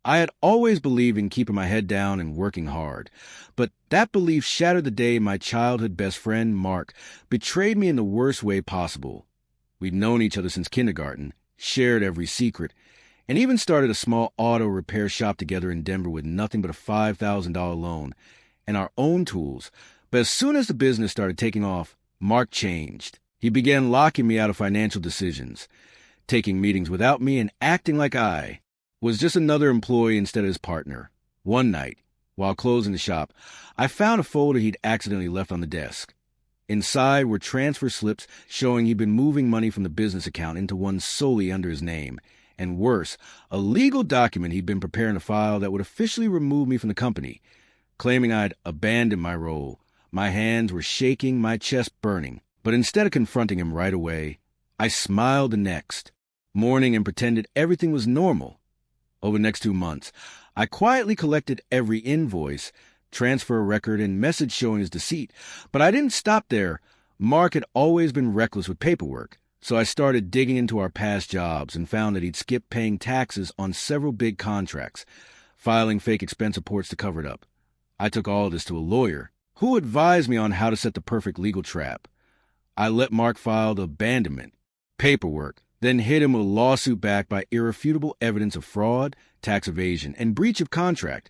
I had always believed in keeping my head down and working hard, but that belief shattered the day my childhood best friend, Mark, betrayed me in the worst way possible. We'd known each other since kindergarten, shared every secret, and even started a small auto repair shop together in Denver with nothing but a $5,000 loan and our own tools. But as soon as the business started taking off, Mark changed. He began locking me out of financial decisions, taking meetings without me and acting like I was just another employee instead of his partner. One night, while closing the shop, I found a folder he'd accidentally left on the desk. Inside were transfer slips showing he'd been moving money from the business account into one solely under his name. And worse, a legal document he'd been preparing to file that would officially remove me from the company, claiming I'd abandoned my role. My hands were shaking, my chest burning. But instead of confronting him right away, I smiled the next morning and pretended everything was normal. Over the next 2 months, I quietly collected every invoice, transfer record, and message showing his deceit. But I didn't stop there. Mark had always been reckless with paperwork, so I started digging into our past jobs and found that he'd skipped paying taxes on several big contracts, filing fake expense reports to cover it up. I took all of this to a lawyer, who advised me on how to set the perfect legal trap. I let Mark file the abandonment paperwork, then hit him with a lawsuit backed by irrefutable evidence of fraud, tax evasion, and breach of contract.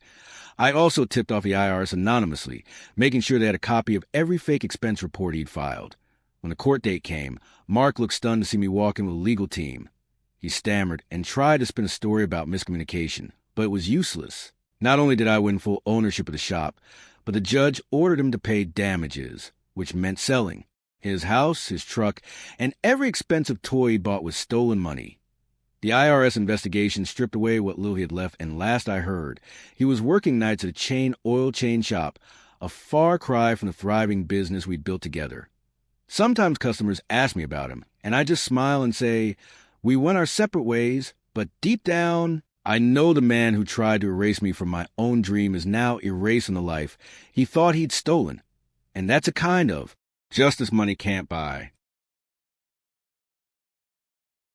I also tipped off the IRS anonymously, making sure they had a copy of every fake expense report he'd filed. When the court date came, Mark looked stunned to see me walk in with a legal team. He stammered and tried to spin a story about miscommunication, but it was useless. Not only did I win full ownership of the shop, but the judge ordered him to pay damages, which meant selling his house, his truck, and every expensive toy he bought with stolen money. The IRS investigation stripped away what little he had left, and last I heard, he was working nights at a chain oil change shop, a far cry from the thriving business we'd built together. Sometimes customers ask me about him, and I just smile and say, we went our separate ways, but deep down, I know the man who tried to erase me from my own dream is now erasing the life he thought he'd stolen. And that's a kind of justice money can't buy.